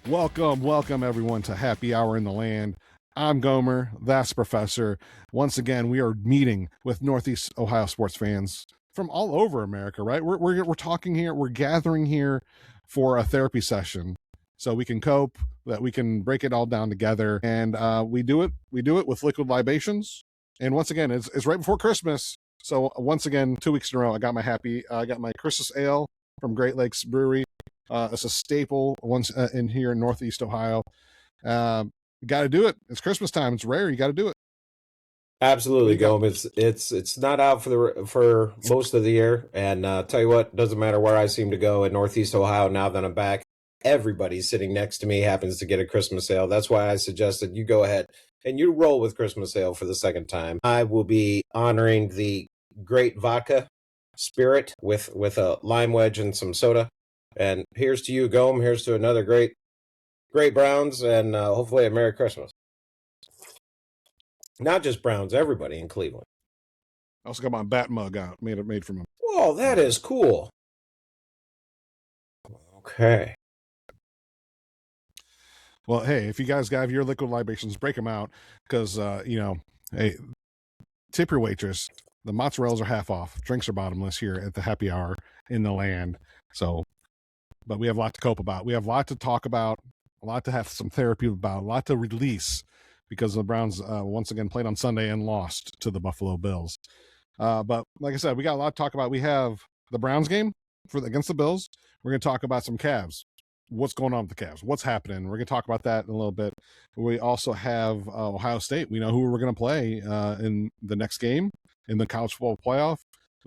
Welcome everyone to Happy Hour in the Land. I'm Gomer, that's Professor. Once again, we are meeting with Northeast Ohio sports fans from all over America, right? We're talking here, we're gathering here for a therapy session so we can cope, that we can break it all down together. And we do it with liquid libations. And once again, it's right before Christmas. So once again, 2 weeks in a row, I got my Christmas ale from Great Lakes Brewery. It's a staple once in here in Northeast Ohio. You got to do it. It's Christmas time. It's rare. You got to do it. Absolutely, Gomez. It's not out for most of the year, and tell you what, doesn't matter where I seem to go in Northeast Ohio. Now that I'm back, everybody sitting next to me happens to get a Christmas sale. That's why I suggested you go ahead and you roll with Christmas sale for the second time. I will be honoring the great vodka spirit with a lime wedge and some soda. And here's to you, Gome. Here's to another great Browns, and hopefully a Merry Christmas. Not just Browns, everybody in Cleveland. I also got my bat mug out, made from him. Whoa, that is cool. Okay. Well, hey, if you guys got your liquid libations, break them out because hey, tip your waitress. The mozzarellas are half off. Drinks are bottomless here at the Happy Hour in the Land. So, but we have a lot to cope about. We have a lot to talk about, a lot to have some therapy about, a lot to release because the Browns once again played on Sunday and lost to the Buffalo Bills. But like I said, we got a lot to talk about. We have the Browns game against the Bills. We're going to talk about some Cavs. What's going on with the Cavs? What's happening? We're going to talk about that in a little bit. We also have Ohio State. We know who we're going to play in the next game in the college football playoff.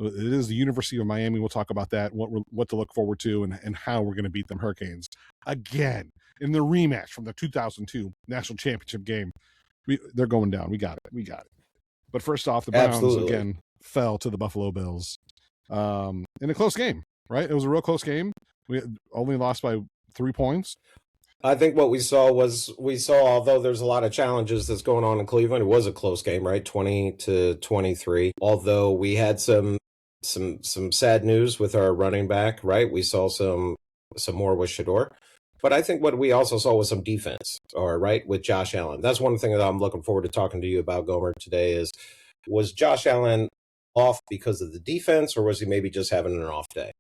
It is the University of Miami. We'll talk about that, what to look forward to, and how we're going to beat them Hurricanes again in the rematch from the 2002 national championship game. They're going down. We got it. But first off, the Browns again fell to the Buffalo Bills in a close game, right? It was a real close game. We only lost by 3 points. I think what we saw, although there's a lot of challenges that's going on in Cleveland, it was a close game, right? 20-23. Although we had some sad news with our running back, right? We saw some more with Shedeur. But I think what we also saw was some defense, right, with Josh Allen. That's one thing that I'm looking forward to talking to you about, Gomer, today was Josh Allen off because of the defense, or was he maybe just having an off day?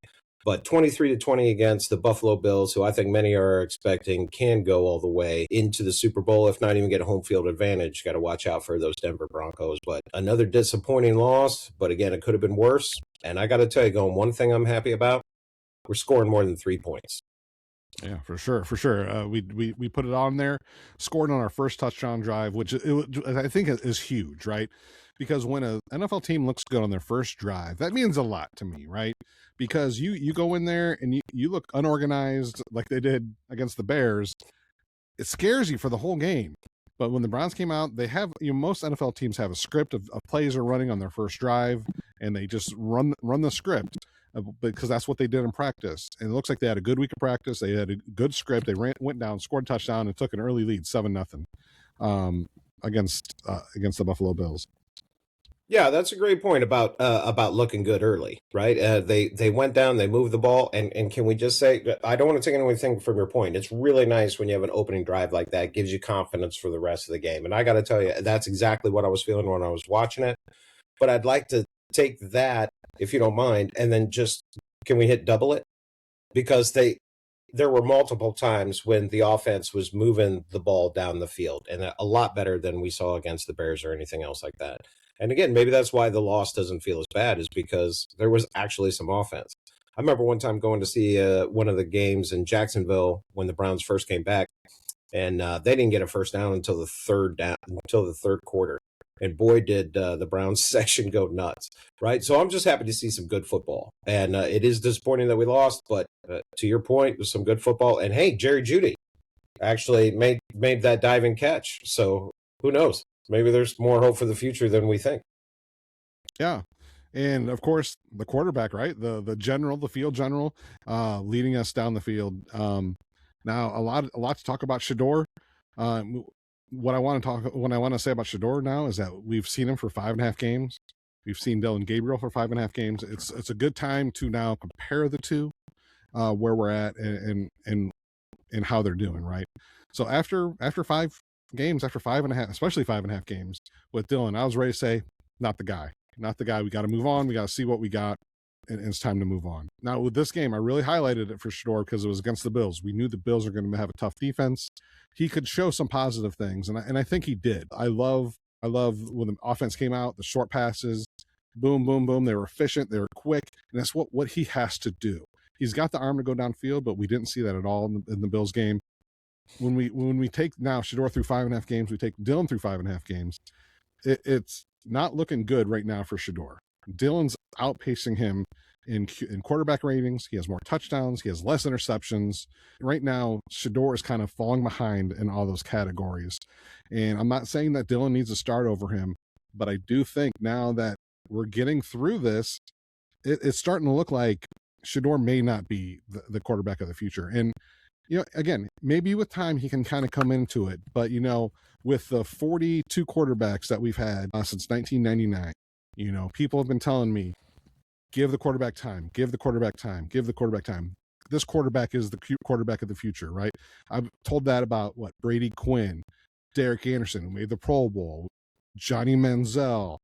But 23-20 against the Buffalo Bills, who I think many are expecting can go all the way into the Super Bowl, if not even get a home field advantage. Got to watch out for those Denver Broncos. But another disappointing loss. But again, it could have been worse. And I got to tell you, Gomer, one thing I'm happy about, we're scoring more than 3 points. Yeah, for sure. We put it on there, scored on our first touchdown drive, which I think is huge, right? Because when an NFL team looks good on their first drive, that means a lot to me, right? Because you go in there and you look unorganized like they did against the Bears, it scares you for the whole game. But when the Browns came out, they have most NFL teams have a script of plays are running on their first drive, and they just run the script because that's what they did in practice. And it looks like they had a good week of practice. They had a good script. They went down, scored a touchdown, and took an early lead, 7-0, against the Buffalo Bills. Yeah, that's a great point about looking good early, right? They went down, they moved the ball, and can we just say, I don't want to take anything from your point. It's really nice when you have an opening drive like that. It gives you confidence for the rest of the game. And I got to tell you, that's exactly what I was feeling when I was watching it. But I'd like to take that, if you don't mind, and then can we hit double it? Because there were multiple times when the offense was moving the ball down the field, and a lot better than we saw against the Bears or anything else like that. And again, maybe that's why the loss doesn't feel as bad, is because there was actually some offense. I remember one time going to see one of the games in Jacksonville when the Browns first came back, and they didn't get a first down until the third quarter. And boy, did the Browns section go nuts, right? So I'm just happy to see some good football. And it is disappointing that we lost, but to your point, it was some good football. And hey, Jerry Jeudy actually made that diving catch. So who knows? Maybe there's more hope for the future than we think. Yeah. And of course, the quarterback, right? The general, the field general, leading us down the field. Now, a lot to talk about Shedeur. What I want to say about Shedeur now is that we've seen him for 5.5 games. We've seen Dillon Gabriel for 5.5 games. It's a good time to now compare the two, where we're at, and in how they're doing, right? So after 5 games, after 5.5, especially 5.5 games with Dillon, I was ready to say, not the guy. Not the guy. We got to move on. We got to see what we got, and it's time to move on. Now, with this game, I really highlighted it for Shedeur because it was against the Bills. We knew the Bills are going to have a tough defense. He could show some positive things, and I think he did. I love when the offense came out, the short passes, boom, boom, boom. They were efficient. They were quick, and that's what he has to do. He's got the arm to go downfield, but we didn't see that at all in the Bills game. When we take now Shedeur through 5.5 games, we take Dillon through 5.5 games. It's not looking good right now for Shedeur. Dillon's outpacing him in quarterback ratings. He has more touchdowns. He has less interceptions. Right now, Shedeur is kind of falling behind in all those categories. And I'm not saying that Dillon needs to start over him, but I do think now that we're getting through this, it's starting to look like Shedeur may not be the quarterback of the future. And, again, maybe with time he can kind of come into it. But, with the 42 quarterbacks that we've had since 1999, people have been telling me, give the quarterback time, give the quarterback time, give the quarterback time. This quarterback is the quarterback of the future, right? I've told that about Brady Quinn, Derek Anderson, who made the Pro Bowl, Johnny Manziel,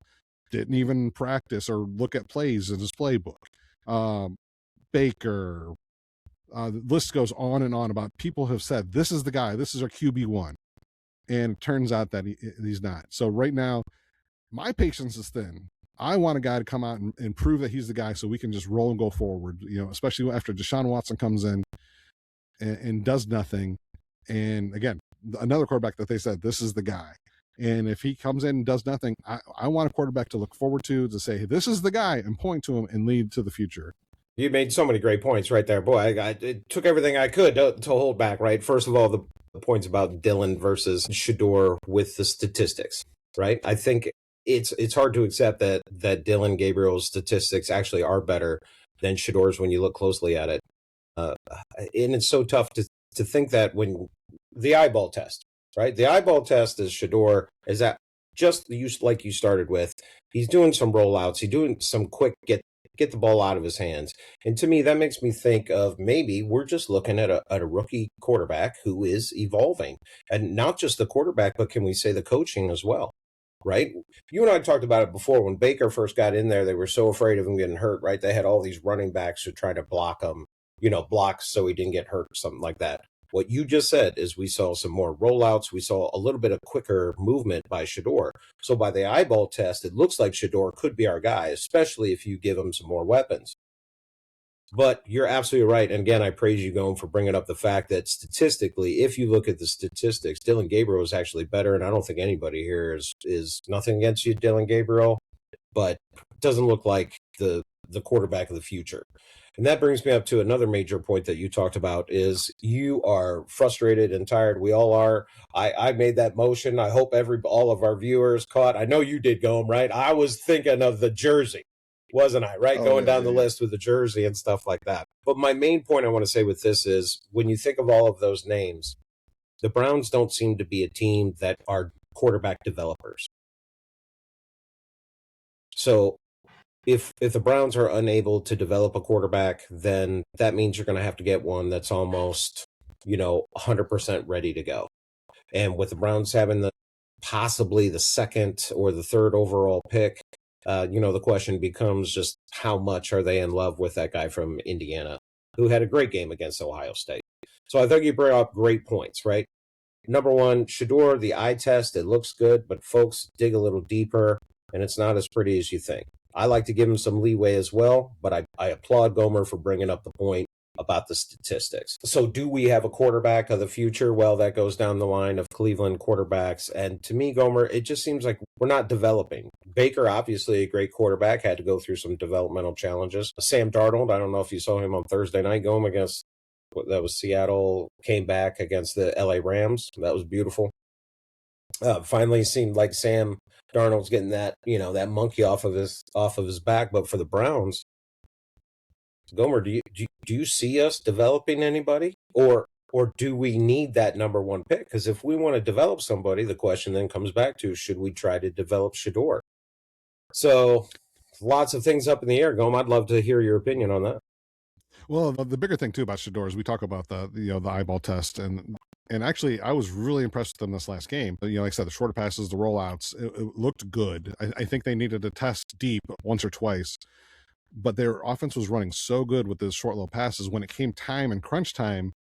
didn't even practice or look at plays in his playbook. Baker, the list goes on and on about people have said, this is the guy, this is our QB1. And it turns out that he's not. So right now, my patience is thin. I want a guy to come out and prove that he's the guy so we can just roll and go forward, especially after Deshaun Watson comes in and does nothing. And again, another quarterback that they said, this is the guy. And if he comes in and does nothing, I want a quarterback to look forward to say, hey, this is the guy, and point to him and lead to the future. You made so many great points right there. Boy, it took everything I could to hold back, right? First of all, the points about Dillon versus Shedeur with the statistics, right? I think it's hard to accept that Dillon Gabriel's statistics actually are better than Shedeur's when you look closely at it. And it's so tough to think that when the eyeball test, right? The eyeball test is Shedeur is that just like you started with. He's doing some rollouts. He's doing some quick get the ball out of his hands. And to me, that makes me think of maybe we're just looking at a rookie quarterback who is evolving. And not just the quarterback, but can we say the coaching as well, right? You and I talked about it before. When Baker first got in there, they were so afraid of him getting hurt, right? They had all these running backs who tried to block him, blocks so he didn't get hurt or something like that. What you just said is we saw some more rollouts. We saw a little bit of quicker movement by Shedeur. So by the eyeball test, it looks like Shedeur could be our guy, especially if you give him some more weapons. But you're absolutely right. And again, I praise you, Gomes, for bringing up the fact that statistically, if you look at the statistics, Dillon Gabriel is actually better. And I don't think anybody here is nothing against you, Dillon Gabriel, but doesn't look like the quarterback of the future. And that brings me up to another major point that you talked about is you are frustrated and tired. We all are. I made that motion. I hope all of our viewers caught. I know you did, Gomes, right? I was thinking of the jersey, wasn't I? Right? Going down the list with the jersey and stuff like that. But my main point I want to say with this is when you think of all of those names, the Browns don't seem to be a team that are quarterback developers. So if the Browns are unable to develop a quarterback, then that means you're going to have to get one that's almost, 100% ready to go. And with the Browns having possibly the second or the third overall pick, the question becomes just how much are they in love with that guy from Indiana who had a great game against Ohio State. So I think you bring up great points, right? Number one, Shedeur, the eye test, it looks good, but folks, dig a little deeper, and it's not as pretty as you think. I like to give him some leeway as well, but I applaud Gomer for bringing up the point about the statistics. So do we have a quarterback of the future? Well, that goes down the line of Cleveland quarterbacks. And to me, Gomer, it just seems like we're not developing. Baker, obviously a great quarterback, had to go through some developmental challenges. Sam Darnold, I don't know if you saw him on Thursday night, Gomer, against, that was Seattle, came back against the LA Rams. That was beautiful. Finally seemed like Sam Darnold's getting that, that monkey off of his back. But for the Browns, Gomer, do you see us developing anybody, or do we need that number one pick? Because if we want to develop somebody, the question then comes back to, should we try to develop Shedeur? So lots of things up in the air, Gomer. I'd love to hear your opinion on that. Well, the bigger thing too about Shador is we talk about the eyeball test, and actually I was really impressed with them this last game. Like I said, the shorter passes, the rollouts, it looked good. I think they needed to test deep once or twice, but their offense was running so good with those short little passes. When it came time and crunch time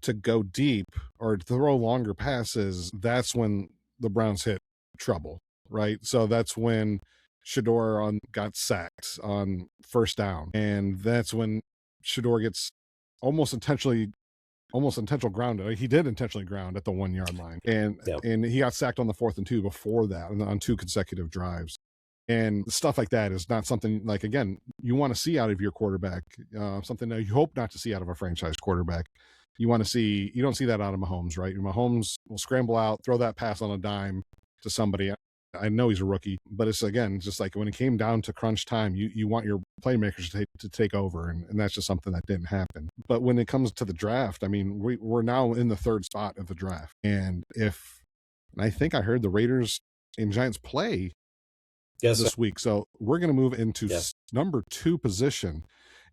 to go deep or throw longer passes, that's when the Browns hit trouble, right? So that's when Shador got sacked on first down, and that's when Shador gets almost intentional grounded. He did intentionally ground at the 1 yard line, and he got sacked on the 4th and 2 before that on 2 consecutive drives. And stuff like that is not something like, again, you want to see out of your quarterback, something that you hope not to see out of a franchise quarterback. You don't see that out of Mahomes, right? Mahomes will scramble out, throw that pass on a dime to somebody. I know he's a rookie, but it's, again, just like when it came down to crunch time, you want your playmakers to take over, and that's just something that didn't happen. But when it comes to the draft, I mean, we're now in the 3rd spot of the draft, and I think I heard the Raiders and Giants play this week, so we're going to move into number 2 position,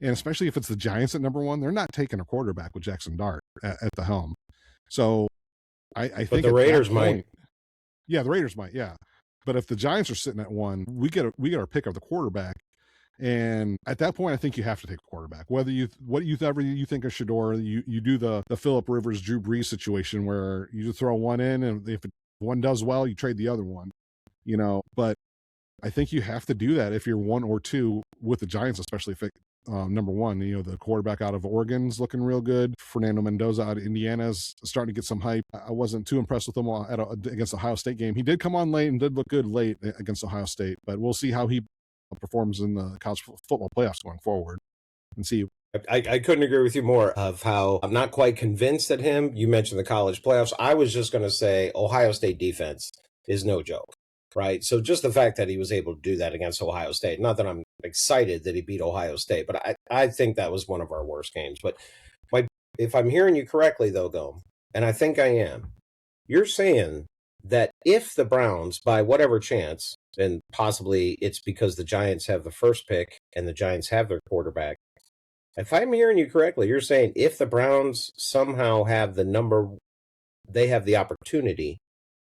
and especially if it's the Giants at number 1, they're not taking a quarterback with Jackson Dart at the helm. So I think the Raiders might. Yeah, the Raiders might. Yeah. But if the Giants are sitting at 1, we get our pick of the quarterback, and at that point, I think you have to take a quarterback. Whether you think of Shador, you do the Phillip Rivers, Drew Brees situation where you throw one in, and if one does well, you trade the other one. But I think you have to do that if you're 1 or 2 with the Giants, especially if number 1. The quarterback out of Oregon's looking real good. Fernando Mendoza out of Indiana's starting to get some hype. I wasn't too impressed with him against the Ohio State game. He did come on late and did look good late against Ohio State, but we'll see how he performs in the college football playoffs going forward and see. I couldn't agree with you more of how I'm not quite convinced at him. You mentioned the college playoffs. I was just going to say Ohio State defense is no joke. Right. So just the fact that he was able to do that against Ohio State, not that I'm excited that he beat Ohio State, but I think that was one of our worst games. But if I'm hearing you correctly, though, Gome, and I think I am, you're saying that if the Browns, by whatever chance, and possibly it's because the Giants have the first pick and the Giants have their quarterback, if I'm hearing you correctly, you're saying if the Browns somehow have they have the opportunity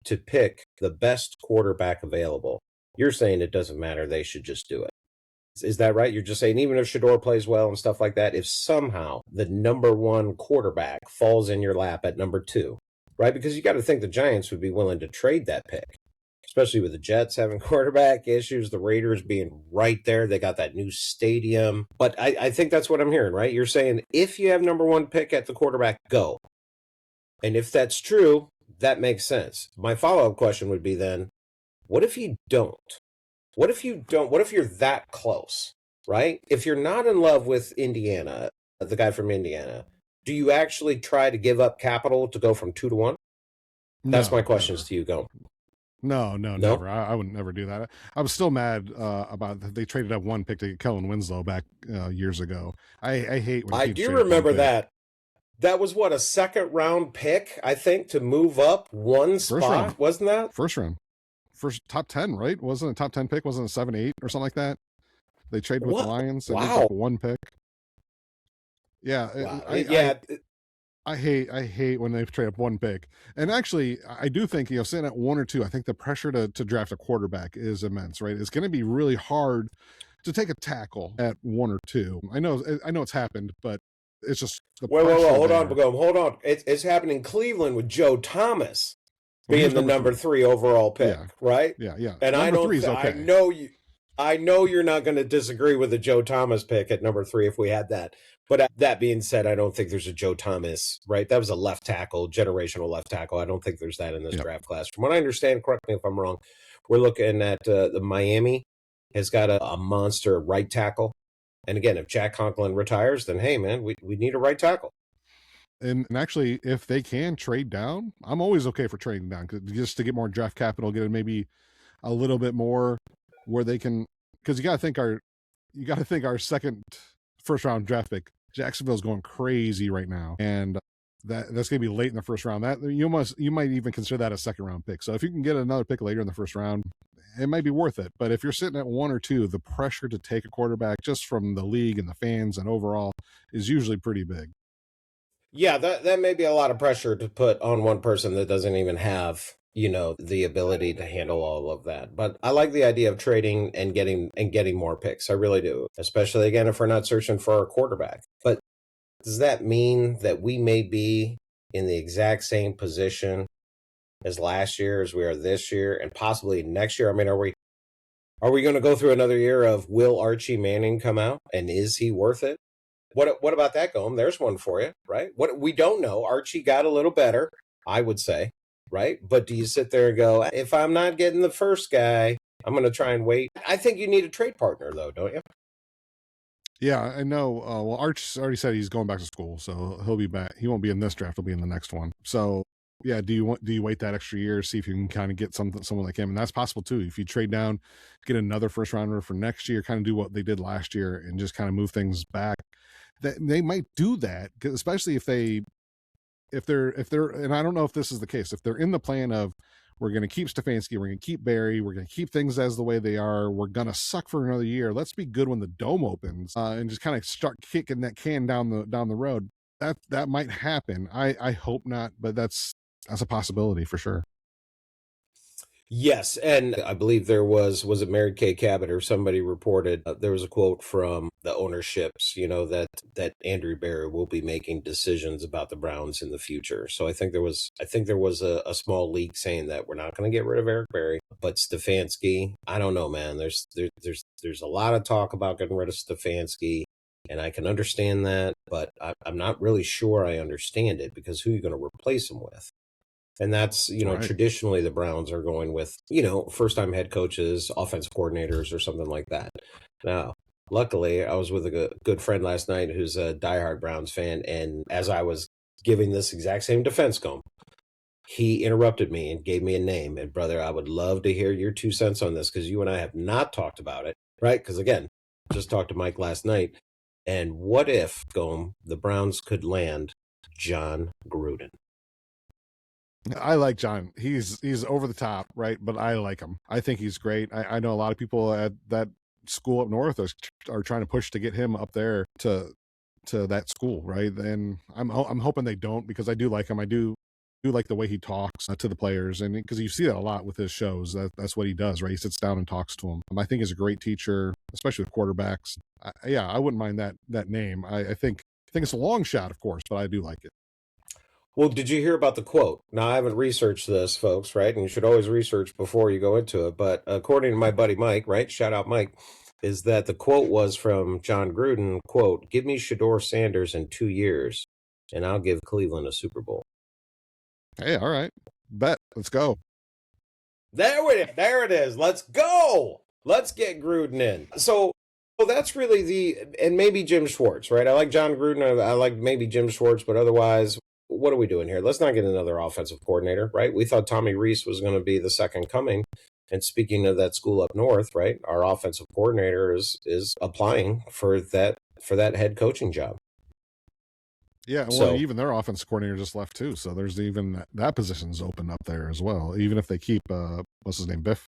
to pick the best quarterback available, you're saying it doesn't matter, they should just do it. Is that right? You're just saying even if Shador plays well and stuff like that, if somehow the number 1 quarterback falls in your lap at number 2, right? Because you got to think the Giants would be willing to trade that pick, especially with the Jets having quarterback issues, the Raiders being right there. They got that new stadium. But I think that's what I'm hearing, right? You're saying if you have number 1 pick at the quarterback, go. And if that's true, that makes sense. My follow-up question would be then, what if you don't? What if you're that close, right? If you're not in love with Indiana, the guy from Indiana, do you actually try to give up capital to go from 2 to 1? That's my questions to you, Go. No, never. I would never do that. I was still mad about that they traded up 1 pick to get Kellen Winslow back years ago. I hate when I do remember that. That was what, a 2nd round pick, I think, to move up 1 spot, wasn't that? First round. First top 10, right? Wasn't a top 10 pick? Wasn't a 7-8 or something like that? They traded with the Lions and moved up 1 pick. Yeah. Wow. I hate when they trade up 1 pick. And actually, I do think, sitting at 1 or 2, I think the pressure to draft a quarterback is immense, right? It's going to be really hard to take a tackle at 1 or 2. I know it's happened, but it's just the pressure. Hold on. It's happening in Cleveland with Joe Thomas being the number 3 overall pick, right? Yeah. And I know you're not going to disagree with the Joe Thomas pick at number 3 if we had that. But that being said, I don't think there's a Joe Thomas, right? That was a left tackle, generational left tackle. I don't think there's that in this draft class. From what I understand, correct me if I'm wrong, we're looking at the Miami has got a monster right tackle. And again, if Jack Conklin retires, then hey, man, we need a right tackle. And actually, if they can trade down, I'm always okay for trading down just to get more draft capital, get maybe a little bit more where they can. Because you got to think our first round draft pick, Jacksonville's going crazy right now, and that's going to be late in the first round. That you might even consider that a second round pick. So if you can get another pick later in the first round, it might be worth it. But if you're sitting at 1 or 2, the pressure to take a quarterback just from the league and the fans and overall is usually pretty big. Yeah, that may be a lot of pressure to put on one person that doesn't even have, the ability to handle all of that. But I like the idea of trading and getting more picks. I really do. Especially again if we're not searching for a quarterback. But does that mean that we may be in the exact same position as last year as we are this year and possibly next year? I mean, are we going to go through another year of will Archie Manning come out and is he worth it? What about that, Gomes? There's one for you, right? What we don't know. Archie got a little better, I would say, right? But do you sit there and go, if I'm not getting the first guy, I'm going to try and wait? I think you need a trade partner, though, don't you? Yeah, I know. Well, Arch already said he's going back to school, so he'll be back. He won't be in this draft; he'll be in the next one. So, yeah, do you wait that extra year, see if you can kind of get someone like him, and that's possible too. If you trade down, get another first rounder for next year, kind of do what they did last year, and just kind of move things back. That they might do that, especially if they're, and I don't know if this is the case. If they're in the plan of we're going to keep Stefanski, we're going to keep Barry, we're going to keep things as the way they are, we're going to suck for another year. Let's be good when the dome opens, and just kind of start kicking that can down the road. That might happen. I hope not, but that's a possibility for sure. Yes, and I believe there was it Mary Kay Cabot or somebody reported there was a quote from the ownerships, that Andrew Barry will be making decisions about the Browns in the future. So I think there was a small leak saying that we're not going to get rid of Eric Berry, but Stefanski, I don't know, man. There's a lot of talk about getting rid of Stefanski, and I can understand that, but I'm not really sure I understand it because who are you going to replace him with? And that's, Right. traditionally the Browns are going with, first time head coaches, offensive coordinators, or something like that. Now, luckily, I was with a good friend last night who's a diehard Browns fan. And as I was giving this exact same defense comb, he interrupted me and gave me a name. And brother, I would love to hear your 2 cents on this because you and I have not talked about it, right? Because again, just talked to Mike last night. And what if, Gome, the Browns could land Jon Gruden? I like John. He's over the top, right? But I like him. I think he's great. I know a lot of people at that school up north are trying to push to get him up there to that school, right? And I'm hoping they don't because I do like him. I do like the way he talks to the players, and because you see that a lot with his shows. That's what he does, right? He sits down and talks to them. I think he's a great teacher, especially with quarterbacks. I wouldn't mind that name. I think it's a long shot, of course, but I do like it. Well, did you hear about the quote? Now, I haven't researched this, folks, right? And you should always research before you go into it. But according to my buddy Mike, right? Shout out Mike, is that the quote was from Jon Gruden, quote, "Give me Shedeur Sanders in 2 years, and I'll give Cleveland a Super Bowl." Hey, all right. Bet. Let's go. There it is. Let's go. Let's get Gruden in. So, well, that's really and maybe Jim Schwartz, right? I like Jon Gruden. I like maybe Jim Schwartz, but otherwise, what are we doing here? Let's not get another offensive coordinator, right? We thought Tommy Rees was going to be the second coming. And speaking of that school up north, right? Our offensive coordinator is applying for that head coaching job. Yeah, well, even their offensive coordinator just left too, so there's even that position's open up there as well. Even if they keep what's his name, Biff.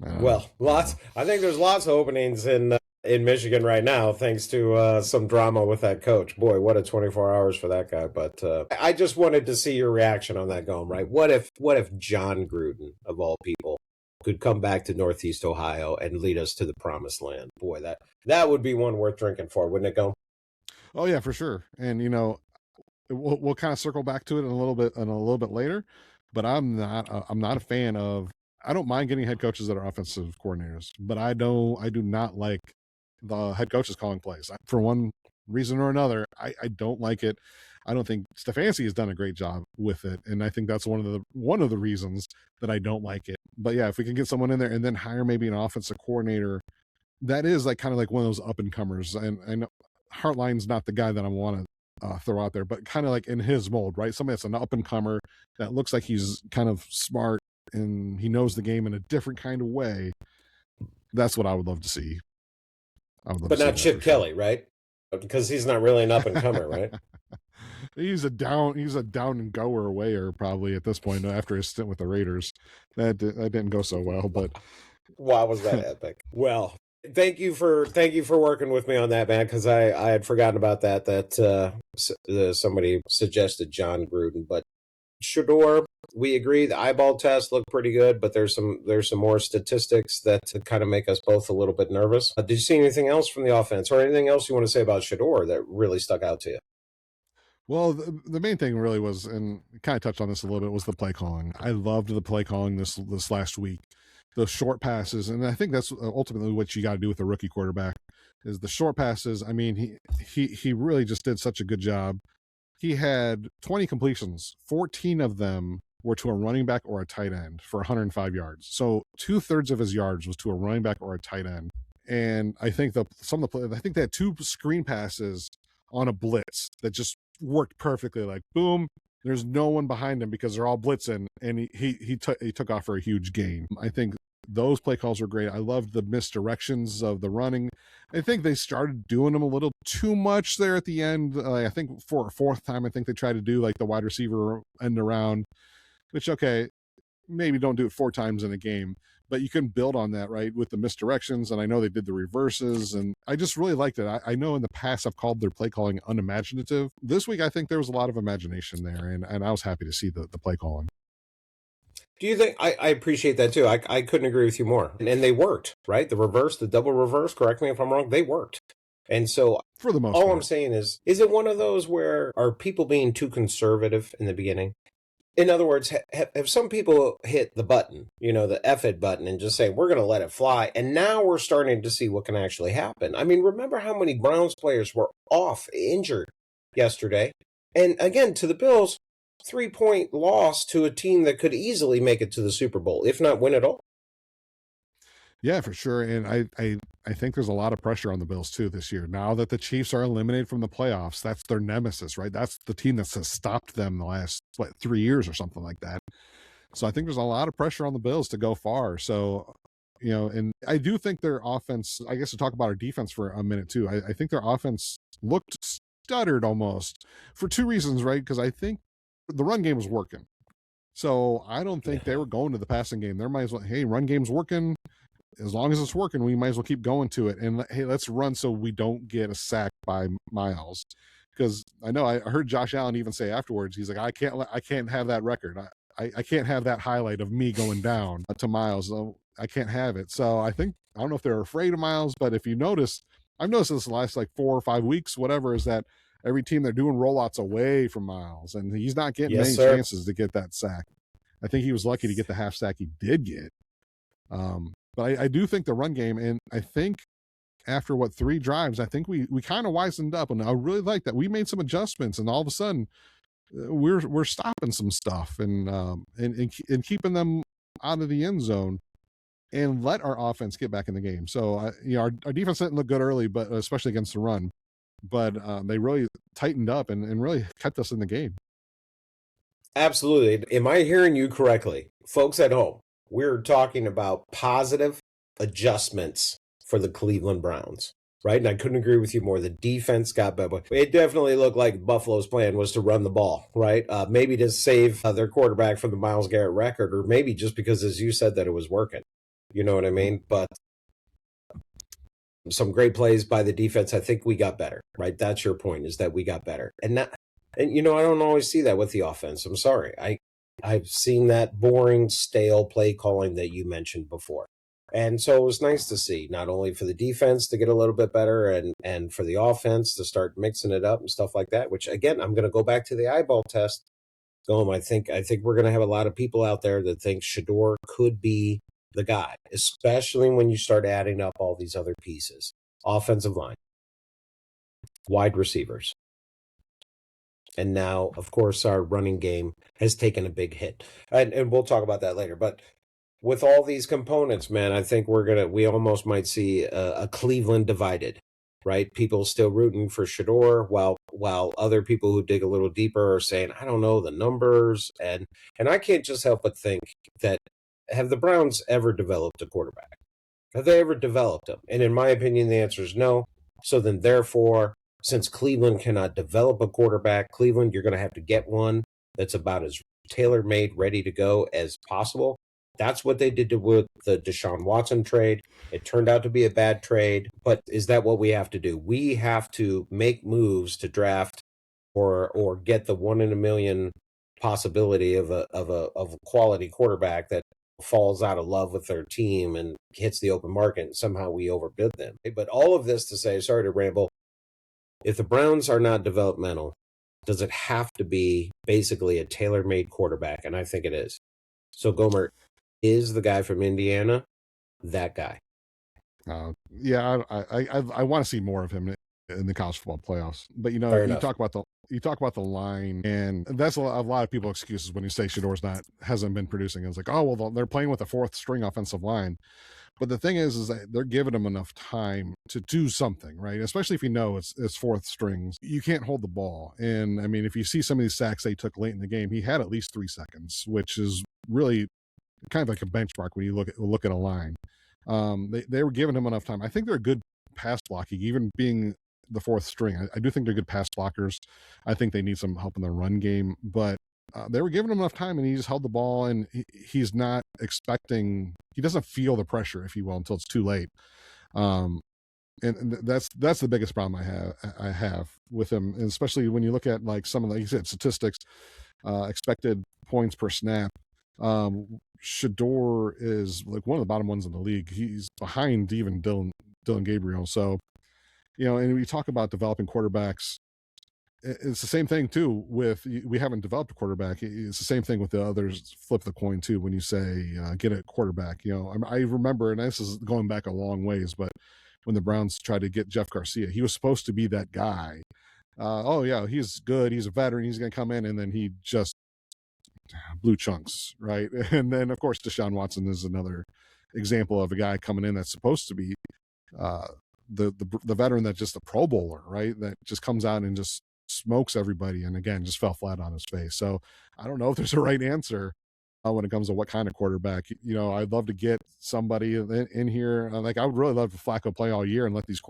Well, lots. I think there's lots of openings in Michigan right now, thanks to some drama with that coach. Boy, what a 24 hours for that guy. But I just wanted to see your reaction on that, Gome, right? What if Jon Gruden, of all people, could come back to Northeast Ohio and lead us to the promised land? Boy, that would be one worth drinking for, wouldn't it, Gome? Oh yeah, for sure. And we'll kind of circle back to it in a little bit later. But I'm not a fan of. I don't mind getting head coaches that are offensive coordinators, but I do not like the head coaches calling plays for one reason or another. I don't like it. I don't think Stefanski has done a great job with it, and I think that's one of the reasons that I don't like it. But yeah, if we can get someone in there and then hire maybe an offensive coordinator, that is like kind of like one of those up and comers. And Hartline's not the guy that I want to throw out there, but kind of like in his mold, right? Somebody that's an up and comer that looks like he's kind of smart and he knows the game in a different kind of way. That's what I would love to see. But not Chip Kelly, right? Because he's not really an up and comer, right? He's a down and goer wayer probably at this point after his stint with the Raiders. That didn't go so well, but Why was that epic? Well, thank you for working with me on that, man, because I had forgotten about that somebody suggested John Gruden, but Shador, we agree the eyeball test looked pretty good, but there's some more statistics that kind of make us both a little bit nervous. Did you see anything else from the offense, or anything else you want to say about Shador that really stuck out to you? well, the main thing really was, and kind of touched on this a little bit, was the play calling. I loved the play calling this last week. The short passes, and I think that's ultimately what you got to do with a rookie quarterback is the short passes. I mean, he really just did such a good job. He had 20 completions, 14 of them were to a running back or a tight end for 105 yards. So 2/3 of his yards was to a running back or a tight end. And I think I think they had two screen passes on a blitz that just worked perfectly. Like boom, there's no one behind him because they're all blitzing, and he took off for a huge gain. I think those play calls were great. I loved the misdirections of the running. I think they started doing them a little too much there at the end. I think for a fourth time, I think they tried to do like the wide receiver end around, which, okay, maybe don't do it 4 times in a game, but you can build on that, right? With the misdirections. And I know they did the reverses, and I just really liked it. I know in the past I've called their play calling unimaginative. This week, I think there was a lot of imagination there, and I was happy to see the play calling. Do you think I appreciate that too? I couldn't agree with you more. And they worked, right? The double reverse, correct me if I'm wrong, they worked. And so For the most all part. I'm saying is it one of those where are people being too conservative in the beginning? In other words, have some people hit the button, the F it button, and just say, we're going to let it fly. And now we're starting to see what can actually happen. I mean, remember how many Browns players were off, injured yesterday? And again, to the Bills, 3-point loss to a team that could easily make it to the Super Bowl, if not win it all. Yeah, for sure. And I think there's a lot of pressure on the Bills too this year. Now that the Chiefs are eliminated from the playoffs, that's their nemesis, right? That's the team that has stopped them the last 3 years or something like that. So I think there's a lot of pressure on the Bills to go far. So, and I do think their offense, I guess to talk about our defense for a minute too, I think their offense looked stuttered almost for two reasons, right? Because I think the run game was working. So I don't think they were going to the passing game. They might as well, hey, run game's working. As long as it's working, we might as well keep going to it. And hey, let's run so we don't get a sack by Miles. Because I know I heard Josh Allen even say afterwards, he's like, I can't have that record. I can't have that highlight of me going down to Miles. I can't have it. So I don't know if they're afraid of Miles, but if you notice, I've noticed this the last like 4 or 5 weeks, whatever, is that every team they're doing rollouts away from Miles, and he's not getting Yes, many sir. chances to get that sack. I think he was lucky to get the half sack he did get. But I do think the run game, and I think after 3 drives, I think we kind of wisened up, and I really like that we made some adjustments, and all of a sudden we're stopping some stuff and keeping them out of the end zone and let our offense get back in the game. So our defense didn't look good early, but especially against the run, but they really tightened up and really kept us in the game. Absolutely. Am I hearing you correctly? Folks at home, we're talking about positive adjustments for the Cleveland Browns, right? And I couldn't agree with you more. The defense got better. It definitely looked like Buffalo's plan was to run the ball, right? Maybe to save their quarterback from the Myles Garrett record, or maybe just because, as you said, that it was working. You know what I mean? But some great plays by the defense. I think we got better, right? That's your point, is that we got better. And I don't always see that with the offense. I'm sorry. I've seen that boring, stale play calling that you mentioned before. And so it was nice to see, not only for the defense to get a little bit better and for the offense to start mixing it up and stuff like that, which again, I'm going to go back to the eyeball test. I think we're going to have a lot of people out there that think Shador could be the guy, especially when you start adding up all these other pieces. Offensive line, wide receivers. And now, of course, our running game has taken a big hit. And we'll talk about that later. But with all these components, man, I think we almost might see a Cleveland divided, right? People still rooting for Shador, while other people who dig a little deeper are saying, I don't know the numbers. And I can't just help but think that, have the Browns ever developed a quarterback? Have they ever developed them? And in my opinion, the answer is no. So then, therefore, since Cleveland cannot develop a quarterback, Cleveland, you're going to have to get one that's about as tailor-made, ready to go as possible. That's what they did with the Deshaun Watson trade. It turned out to be a bad trade, but is that what we have to do? We have to make moves to draft or get the 1 in a million possibility of a quality quarterback that falls out of love with their team and hits the open market, and somehow we overbid them. But all of this to say, sorry to ramble, if the Browns are not developmental, does it have to be basically a tailor-made quarterback? And I think it is. So Gomer is the guy from Indiana, that guy. Yeah, I want to see more of him in the college football playoffs. But you talk about the line, and that's a lot of people's excuses when you say Shador's hasn't been producing. It's like, oh well, they're playing with a fourth string offensive line. But the thing is that they're giving him enough time to do something, right? Especially if you know it's fourth strings. You can't hold the ball. And I mean, if you see some of these sacks they took late in the game, he had at least 3 seconds, which is really kind of like a benchmark when you look at a line. They were giving him enough time. I think they're good pass blocking, even being the fourth string. I do think they're good pass blockers. I think they need some help in the run game, but they were giving him enough time, and he just held the ball, and he's not expecting. He doesn't feel the pressure, if you will, until it's too late. And that's the biggest problem I have with him, and especially when you look at like some of the, you said, statistics, expected points per snap. Shador is like one of the bottom ones in the league. He's behind even Dillon Gabriel. So, and we talk about developing quarterbacks. It's the same thing too we haven't developed a quarterback. It's the same thing with the others. Flip the coin too when you say get a quarterback. I remember, and this is going back a long ways, but when the Browns tried to get Jeff Garcia, he was supposed to be that guy. Oh yeah, he's good. He's a veteran. He's going to come in, and then he just blew chunks, right? And then of course Deshaun Watson is another example of a guy coming in that's supposed to be the veteran, that's just a Pro Bowler, right? That just comes out and just smokes everybody, and again just fell flat on his face. So I don't know if there's a right answer when it comes to what kind of quarterback. I'd love to get somebody in here. Like I would really love for Flacco play all year and let these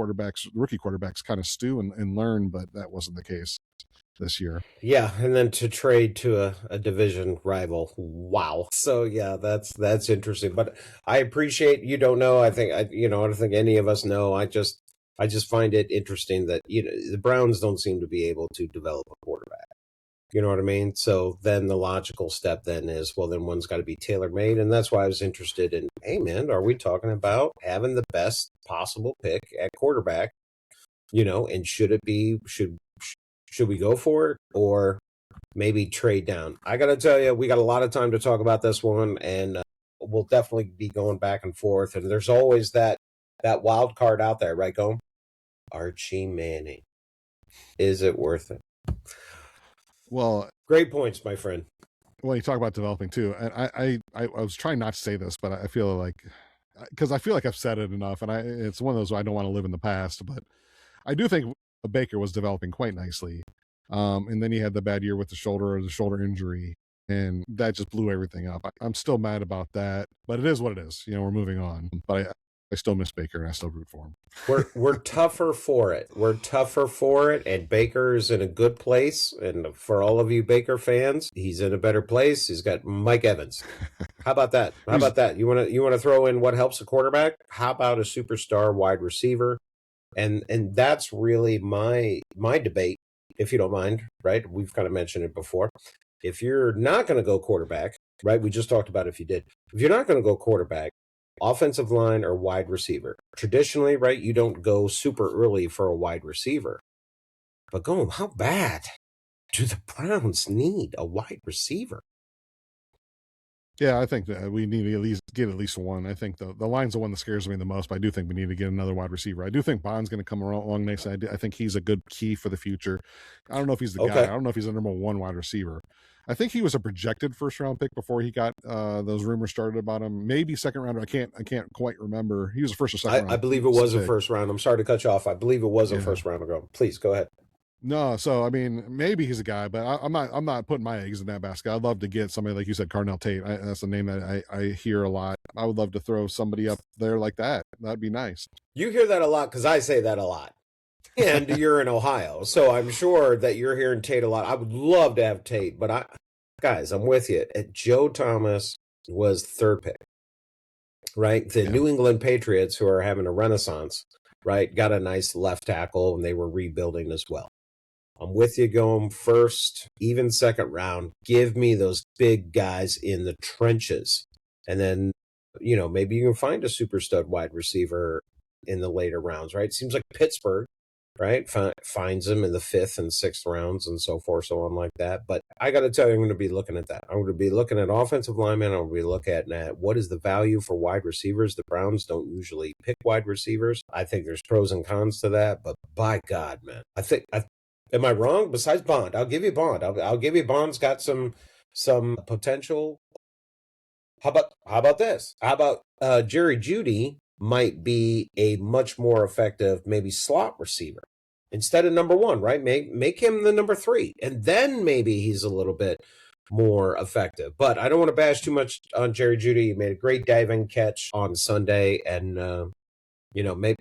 rookie quarterbacks kind of stew and learn, but that wasn't the case this year. Yeah, and then to trade to a division rival. Wow. So yeah, that's interesting. But I appreciate you don't know. I don't think any of us know. I just find it interesting that the Browns don't seem to be able to develop a quarterback. You know what I mean? So then the logical step then is, well, then one's got to be tailor-made, and that's why I was interested in, hey man, are we talking about having the best possible pick at quarterback? And should we go for it or maybe trade down? I got to tell you, we got a lot of time to talk about this one, and we'll definitely be going back and forth. And there's always that wild card out there, right, Gome? Archie Manning. Is it worth it? Well, great points, my friend. Well, you talk about developing too, and I was trying not to say this, but I feel like, because I feel like I've said it enough, and it's one of those where I don't want to live in the past, but I do think Baker was developing quite nicely. And then he had the bad year with the shoulder injury, and that just blew everything up. I'm still mad about that, but it is what it is. We're moving on. But I still miss Baker, and I still root for him. We're tougher for it. We're tougher for it, and Baker is in a good place. And for all of you Baker fans, he's in a better place. He's got Mike Evans. How about that? How about that? You want to throw in what helps a quarterback? How about a superstar wide receiver? And that's really my debate, if you don't mind, right? We've kind of mentioned it before. If you're not going to go quarterback, right? We just talked about if you did. If you're not going to go quarterback, offensive line or wide receiver. Traditionally, right, you don't go super early for a wide receiver. But how bad do the Browns need a wide receiver? Yeah, I think that we need to get at least one. I think the line's the one that scares me the most, but I do think we need to get another wide receiver. I do think Bond's going to come along next. I think he's a good key for the future. I don't know if he's the guy. I don't know if he's the number one wide receiver. I think he was a projected first-round pick before he got those rumors started about him. Maybe second rounder. I can't quite remember. He was a first or second round. I believe it was a first round. I'm sorry to cut you off. I believe it was a first round ago. Please go ahead. No, so I mean, maybe he's a guy, but I'm not putting my eggs in that basket. I'd love to get somebody like you said, Carnell Tate. That's a name that I hear a lot. I would love to throw somebody up there like that. That'd be nice. You hear that a lot because I say that a lot. And you're in Ohio, so I'm sure that you're hearing Tate a lot. I would love to have Tate, but guys, I'm with you. Joe Thomas was third pick, right? The Yeah. New England Patriots, who are having a renaissance, right, got a nice left tackle, and they were rebuilding as well. I'm with you going first, even second round. Give me those big guys in the trenches. And then, maybe you can find a super stud wide receiver in the later rounds, right? Seems like Pittsburgh, right, finds them in the 5th and 6th rounds and so forth, so on like that. But I got to tell you, I'm going to be looking at that. I'm going to be looking at offensive linemen. I'm going to be looking at what is the value for wide receivers. The Browns don't usually pick wide receivers. I think there's pros and cons to that, but by God, man, am I wrong? Besides Bond, I'll give you Bond. I'll give you Bond's got some potential. How about this? How about Jerry Jeudy might be a much more effective maybe slot receiver instead of number 1, right? Make him the number 3, and then maybe he's a little bit more effective. But I don't want to bash too much on Jerry Jeudy. He made a great diving catch on Sunday, and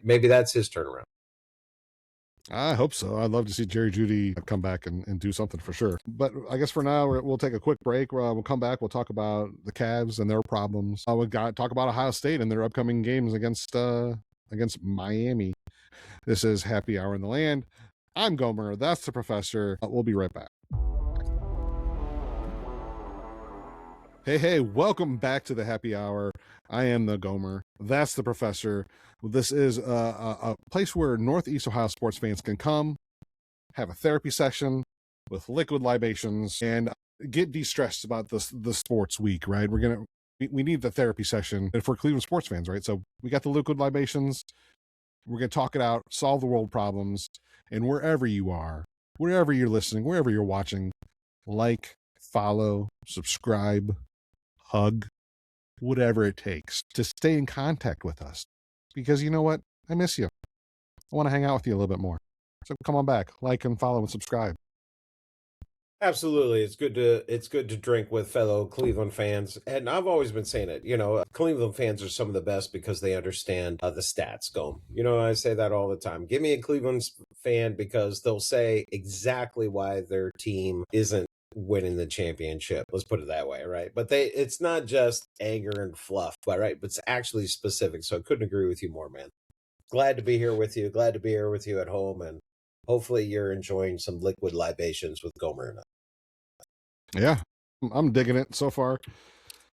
maybe that's his turnaround. I hope so. I'd love to see Jerry Jeudy come back and do something for sure. But I guess for now, we'll take a quick break. We'll come back. We'll talk about the Cavs and their problems. We'll talk about Ohio State and their upcoming games against Miami. This is Happy Hour in the Land. I'm Gomer. That's the professor. We'll be right back. Hey, welcome back to the Happy Hour. I am the Gomer. That's the professor. This is a place where Northeast Ohio sports fans can come, have a therapy session with liquid libations, and get de-stressed about the sports week, right? We need the therapy session for Cleveland sports fans, right? So we got the liquid libations. We're going to talk it out, solve the world problems, and wherever you are, wherever you're listening, wherever you're watching, like, follow, subscribe, hug, whatever it takes to stay in contact with us. Because you know what? I miss you. I want to hang out with you a little bit more. So come on back, like and follow and subscribe. Absolutely. It's good to drink with fellow Cleveland fans. And I've always been saying it, Cleveland fans are some of the best because they understand the stats go. I say that all the time. Give me a Cleveland fan because they'll say exactly why their team isn't winning the championship. Let's put it that way, right? But it's not just anger and fluff, but right, but it's actually specific. So I couldn't agree with you more, man. Glad to be here with you. Glad to be here with you at home, and hopefully you're enjoying some liquid libations with Gomer and I. Yeah, I'm digging it so far.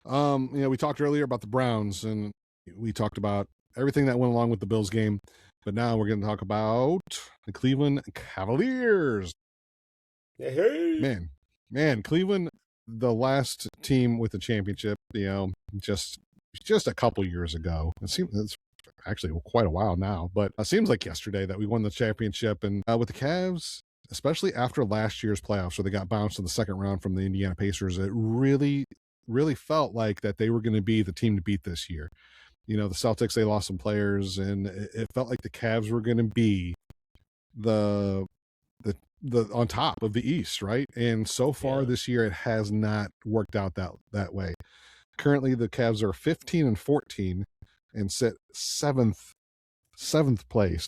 We talked earlier about the Browns, and we talked about everything that went along with the Bills game, but now we're going to talk about the Cleveland Cavaliers. Hey. Man, Cleveland, the last team with the championship, just a couple years ago. It's actually quite a while now, but it seems like yesterday that we won the championship. And with the Cavs, especially after last year's playoffs where they got bounced in the second round from the Indiana Pacers, it really, really felt like that they were going to be the team to beat this year. The Celtics, they lost some players, and it felt like the Cavs were going to be the on top of the East, right? And so far this year, it has not worked out that way. Currently, the Cavs are 15-14 and sit seventh place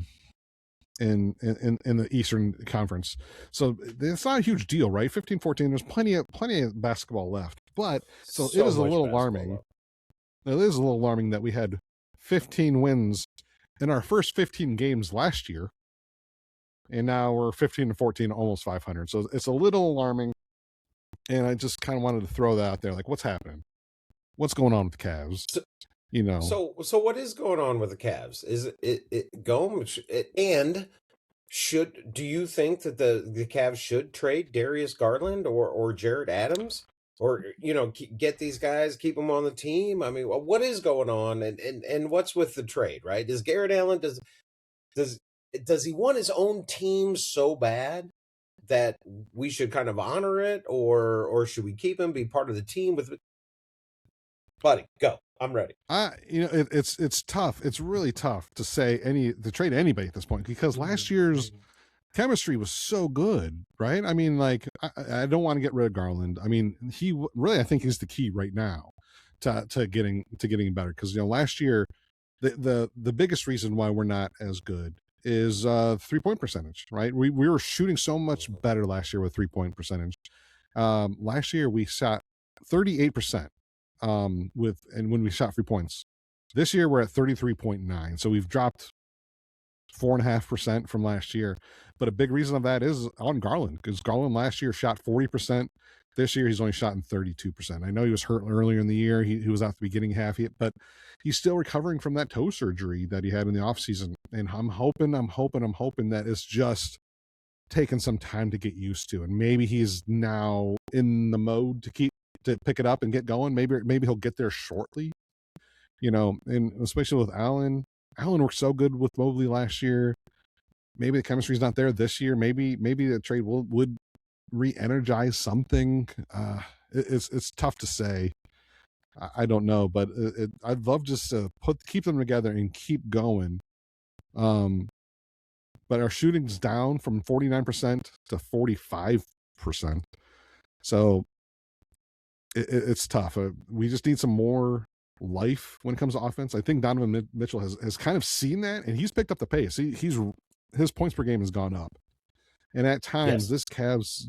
in the Eastern Conference. So it's not a huge deal, right? 15-14. There's plenty of basketball left, but so it is a little alarming. It is a little alarming that we had 15 wins in our first 15 games last year, and now we're 15-14, almost 500. So it's a little alarming, and I just kind of wanted to throw that out there, like, what's happening? What's going on with the Cavs? So what is going on with the Cavs? Is it going? And do you think that the Cavs should trade Darius Garland or Jared Adams, or get these guys, keep them on the team? I mean, what is going on, and what's with the trade? Right? Does Garrett Allen does he want his own team so bad that we should kind of honor it, or should we keep him, be part of the team with? Buddy, go. I'm ready. It's tough. It's really tough to trade anybody at this point, because last year's chemistry was so good, right? I mean, like, I don't want to get rid of Garland. I mean, I think he's the key right now to getting better, because last year the biggest reason why we're not as good is 3-point percentage, right? We were shooting so much better last year with 3-point percentage. Last year we shot 38% with and when we shot 3 points. This year we're at 33.9. So we've dropped 4.5% from last year. But a big reason of that is on Garland, because Garland last year shot 40%. This year he's only shot in 32%. I know he was hurt earlier in the year. He was out the beginning half, but he's still recovering from that toe surgery that he had in the offseason. And I'm hoping that it's just taking some time to get used to. And maybe he's now in the mode to pick it up and get going. Maybe he'll get there shortly. And especially with Allen. Allen worked so good with Mobley last year. Maybe the chemistry's not there this year. Maybe the trade would re-energize something. It's tough to say. I don't know, but I'd love just to keep them together and keep going. But our shooting's down from 49% to 45%. So it's tough. We just need some more life when it comes to offense. I think Donovan Mitchell has kind of seen that, and he's picked up the pace. His points per game has gone up, and at times the Cavs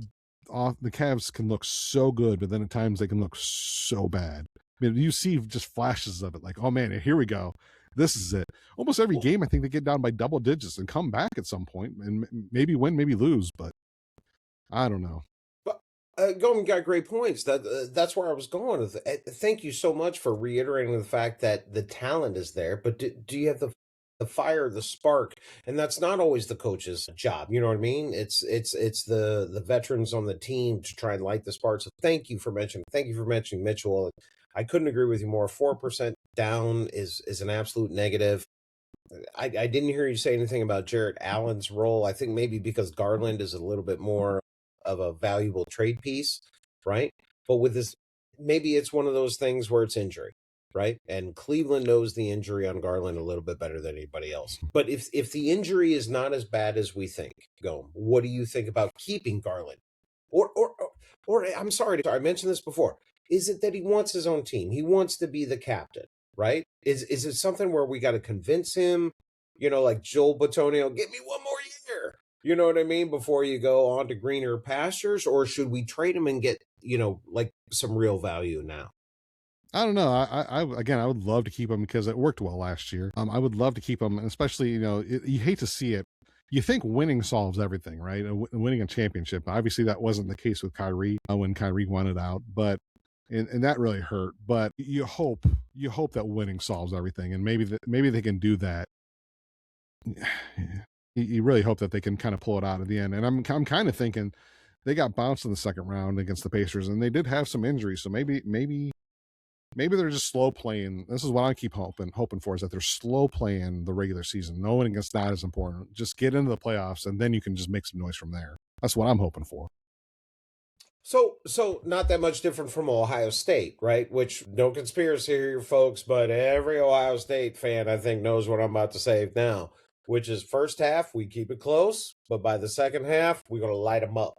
can look so good, but then at times they can look so bad. I mean, you see just flashes of it, like, oh man, here we go, this is it. Almost every game, I think they get down by double digits and come back at some point, and maybe win, maybe lose, but I don't know. Goldman got great points. That's where I was going with it. Thank you so much for reiterating the fact that the talent is there, but do you have the fire, the spark? And that's not always the coach's job. You know what I mean? It's the veterans on the team to try and light the spark. So thank you for mentioning Mitchell. I couldn't agree with you more. 4% down is an absolute negative. I didn't hear you say anything about Jarrett Allen's role. I think maybe because Garland is a little bit more of a valuable trade piece, right? But with this, maybe it's one of those things where it's injury, right? And Cleveland knows the injury on Garland a little bit better than anybody else. But if the injury is not as bad as we think, what do you think about keeping Garland? Or I'm sorry, I mentioned this before. Is it that he wants his own team? He wants to be the captain, right? Is it something where we got to convince him, like Joel Batonio, give me one more year? You know what I mean? Before you go on to greener pastures, or should we trade him and get, like some real value now? I don't know. I would love to keep him because it worked well last year. I would love to keep him, and especially, you hate to see it. You think winning solves everything, right? Winning a championship. Obviously, that wasn't the case with Kyrie when Kyrie wanted out, but and that really hurt. But you hope that winning solves everything, and maybe they can do that. You really hope that they can kind of pull it out at the end. And I'm kind of thinking they got bounced in the second round against the Pacers, and they did have some injuries. So maybe they're just slow playing. This is what I keep hoping for, is that they're slow playing the regular season. Knowing against that is important. Just get into the playoffs, and then you can just make some noise from there. That's what I'm hoping for. So not that much different from Ohio State, right? Which, no conspiracy here, folks, but every Ohio State fan, I think, knows what I'm about to say now, which is first half, we keep it close, but by the second half, we're going to light them up.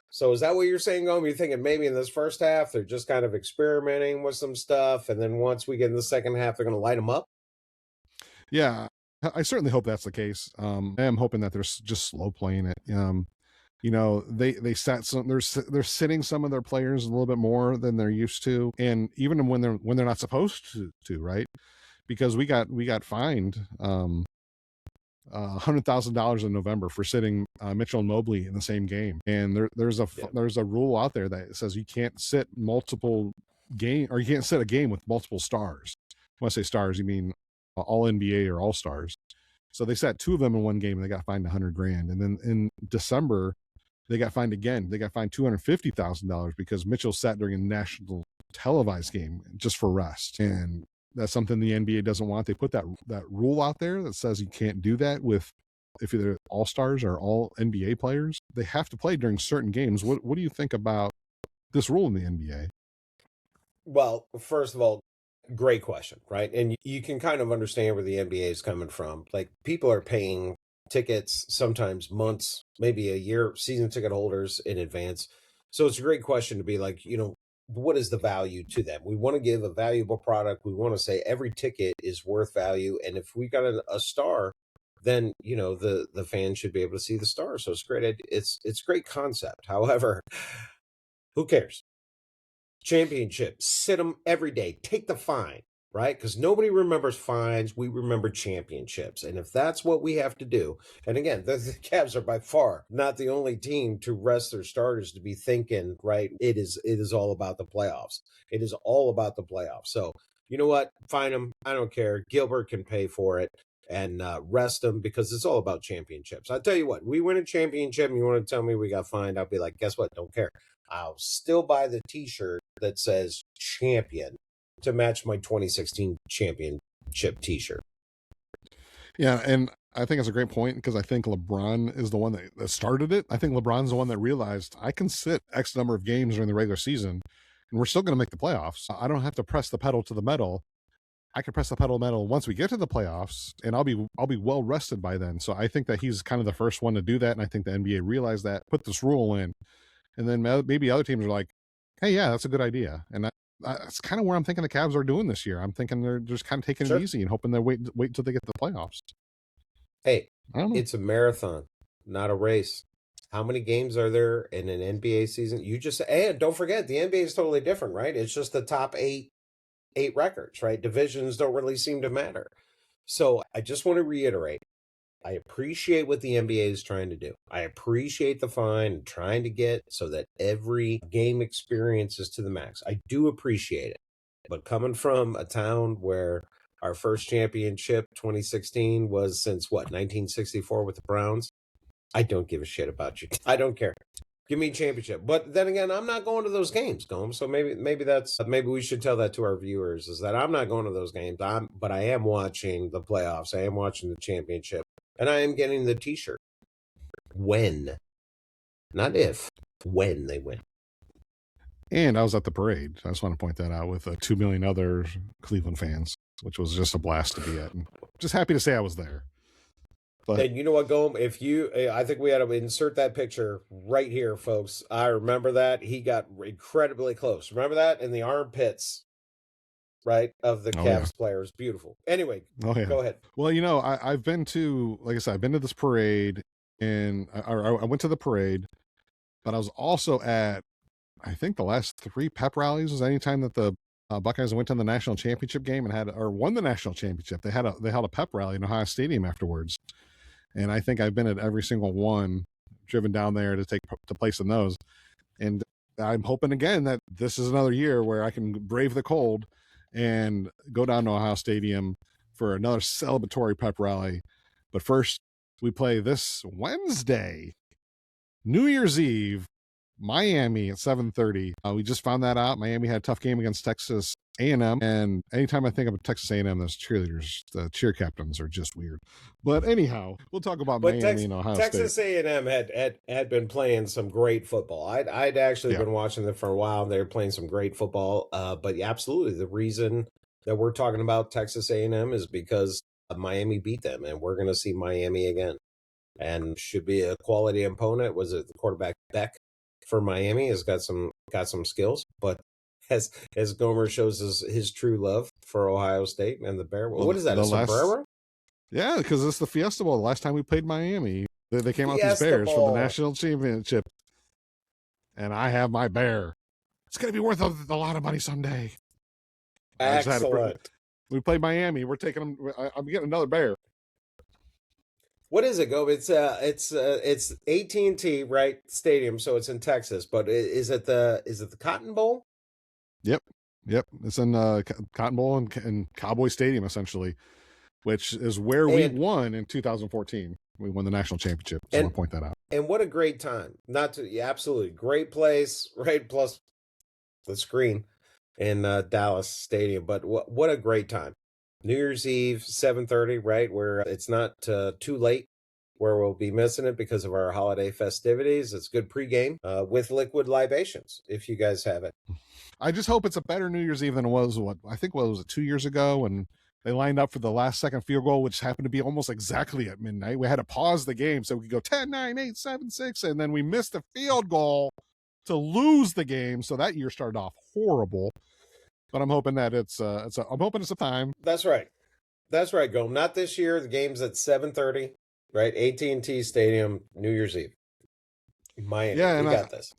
So is that what you're saying, Gomes? You're thinking maybe in this first half, they're just kind of experimenting with some stuff, and then once we get in the second half, they're going to light them up? Yeah, I certainly hope that's the case. I am hoping that they're just slow playing it. They sat some. They're sitting some of their players a little bit more than they're used to, and even when they're not supposed to, right? Because we got fined $100,000 in November for sitting Mitchell and Mobley in the same game, and there's a rule out there that says you can't sit you can't sit a game with multiple stars. When I say stars, you mean all NBA or all stars. So they sat two of them in one game, and they got fined $100,000. And then in December, they got fined again. They got fined $250,000 because Mitchell sat during a national televised game just for rest. And that's something the NBA doesn't want. They put that rule out there that says you can't do that if they're all stars or all NBA players. They have to play during certain games. What do you think about this rule in the NBA? Well, first of all, great question, right? And you can kind of understand where the NBA is coming from. Like, people are paying tickets, sometimes months, maybe a year, season ticket holders in advance. So it's a great question to be like, what is the value to them? We want to give a valuable product. We want to say every ticket is worth value. And if we got a star then the fans should be able to see the stars. So it's great. It's great concept. However, who cares? Championship, sit them every day. Take the fine, right? Because nobody remembers fines. We remember championships. And if that's what we have to do, and again, the Cavs are by far not the only team to rest their starters to be thinking, right? It is all about the playoffs. It is all about the playoffs. So you know what? Fine them. I don't care. Gilbert can pay for it and rest them because it's all about championships. I tell you what, we win a championship and you want to tell me we got fined, I'll be like, guess what? Don't care. I'll still buy the t-shirt that says champion to match my 2016 championship t-shirt. Yeah, and I think it's a great point because I think LeBron is the one that started it. I think LeBron's the one that realized I can sit X number of games during the regular season and we're still going to make the playoffs. I don't have to press the pedal to the metal. I can press the pedal metal once we get to the playoffs, and I'll be well rested by then. So I think that he's kind of the first one to do that, and I think the NBA realized that, put this rule in, and then maybe other teams are like, "Hey, yeah, that's a good idea." And that's kind of where I'm thinking the Cavs are doing this year. I'm thinking they're just kind of taking it easy and hoping they wait until they get to the playoffs. Hey, it's a marathon, not a race. How many games are there in an NBA season? And don't forget, the NBA is totally different, right? It's just the top eight records, right? Divisions don't really seem to matter. So I just want to reiterate, I appreciate what the NBA is trying to do. I appreciate the fine and trying to get so that every game experience is to the max. I do appreciate it. But coming from a town where our first championship, 2016, was since 1964 with the Browns, I don't give a shit about you. I don't care. Give me a championship. But then again, I'm not going to those games, Gomes. So maybe we should tell that to our viewers, is that I'm not going to those games. But I am watching the playoffs. I am watching the championship. And I am getting the t-shirt. When. Not if. When they win. And I was at the parade. I just want to point that out with 2 million other Cleveland fans, which was just a blast to be at. And just happy to say I was there. But, and you know what, Gomes? I think we had to insert that picture right here, folks. I remember that. He got incredibly close. Remember that? In the armpits, right, of the Cavs players. Beautiful. Anyway, go ahead. Well, I've been to, like I said, I've been to this parade, and I went to the parade, but I was also at, I think the last 3 pep rallies was any time that the Buckeyes went to the national championship game and won the national championship. They held a pep rally in Ohio Stadium afterwards. And I think I've been at every single one, driven down there to place in those. And I'm hoping again that this is another year where I can brave the cold and go down to Ohio Stadium for another celebratory pep rally. But first, we play this Wednesday, New Year's Eve, Miami at 7:30. We just found that out. Miami had a tough game against Texas A&M, and anytime I think of Texas A&M, those cheerleaders, the cheer captains are just weird. But anyhow, we'll talk about Miami and Ohio Texas State. A&M had been playing some great football. I'd actually been watching them for a while. They were playing some great football. But absolutely, the reason that we're talking about Texas A&M is because Miami beat them, and we're going to see Miami again. And should be a quality opponent. Was it the quarterback Beck for Miami has got some skills, but as Gomer shows his true love for Ohio State and the Bear. What is that? A sombrero? Yeah, because it's the Fiesta Bowl. The last time we played Miami, they came out these Bears for the national championship, and I have my Bear. It's going to be worth a lot of money someday. Excellent. We played Miami. We're taking them. I'm getting another Bear. What is it, Go? It's AT&T, right, stadium, so it's in Texas. But is it the Cotton Bowl? Yep. It's in Cotton Bowl and Cowboy Stadium, essentially, which is where we won in 2014. We won the national championship. So I want to point that out. And what a great time! Absolutely great place, right? Plus the screen in Dallas Stadium. But what a great time! New Year's Eve, 7:30, right? Where it's not too late, where we'll be missing it because of our holiday festivities. It's good pregame with liquid libations, if you guys have it. I just hope it's a better New Year's Eve than it was, was it 2 years ago when they lined up for the last second field goal, which happened to be almost exactly at midnight. We had to pause the game so we could go 10, 9, 8, 7, 6, and then we missed a field goal to lose the game. So that year started off horrible. But I'm hoping that I'm hoping it's a time. That's right. That's right, Go. Not this year. The game's at 7:30, right? AT&T Stadium, New Year's Eve. Miami, Yeah, we and got this.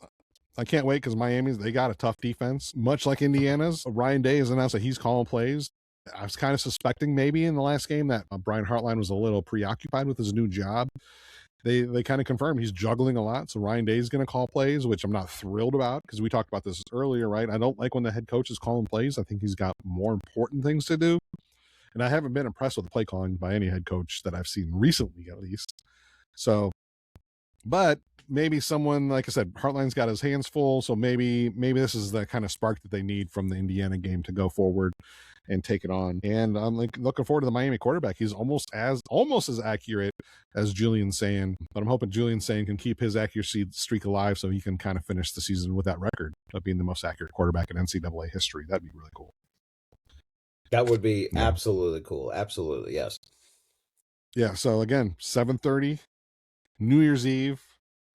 I can't wait because Miami's, they got a tough defense, much like Indiana's. Ryan Day has announced that he's calling plays. I was kind of suspecting maybe in the last game that Brian Hartline was a little preoccupied with his new job. They kind of confirmed he's juggling a lot, so Ryan Day is going to call plays, which I'm not thrilled about because we talked about this earlier, right? I don't like when the head coach is calling plays. I think he's got more important things to do, and I haven't been impressed with the play calling by any head coach that I've seen recently, at least. So, but maybe someone, like I said, Hartline's got his hands full, so maybe this is the kind of spark that they need from the Indiana game to go forward and take it on. And I'm looking forward to the Miami quarterback. He's almost as accurate as Julian Sand, but I'm hoping Julian Sand can keep his accuracy streak alive so he can kind of finish the season with that record of being the most accurate quarterback in NCAA history. That'd be really cool. That would be absolutely cool. Absolutely, yes. Yeah, so again, 7:30, New Year's Eve,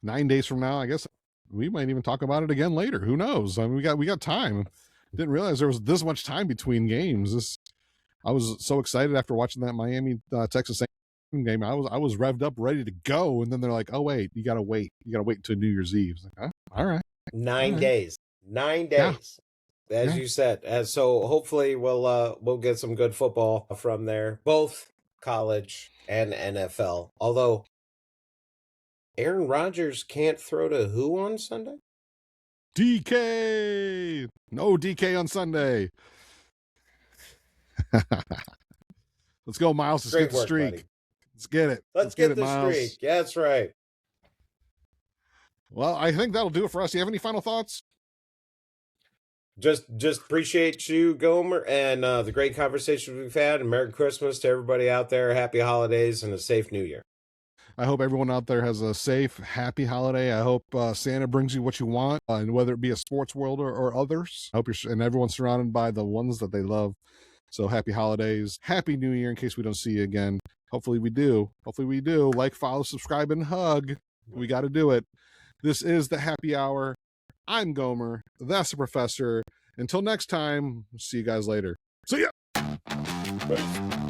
9 days from now. I guess we might even talk about it again later. Who knows? I mean, we got time. Didn't realize there was this much time between games. I was so excited after watching that Miami Texas A&M game. I was revved up, ready to go, and then they're like, "Oh wait, you gotta wait. You gotta wait until New Year's Eve." Like, huh? All right, 9 days. 9 days. Yeah. As you said. So hopefully we'll get some good football from there, both college and NFL. Although Aaron Rodgers can't throw to who on Sunday? DK. No DK on Sunday. Let's go, Miles. Let's get the streak. Buddy. Let's get it. Let's get the Miles. Streak. Yeah, that's right. Well, I think that'll do it for us. Do you have any final thoughts? Just appreciate you, Gomer, and the great conversation we've had. And Merry Christmas to everybody out there. Happy holidays and a safe New Year. I hope everyone out there has a safe, happy holiday. I hope Santa brings you what you want, and whether it be a sports world or others. I hope and everyone's surrounded by the ones that they love. So happy holidays, happy New Year in case we don't see you again. Hopefully we do. Like, follow, subscribe, and hug. We got to do it. This is the Happy Hour. I'm Gomer. That's the Professor. Until next time, see you guys later. See ya. Bye.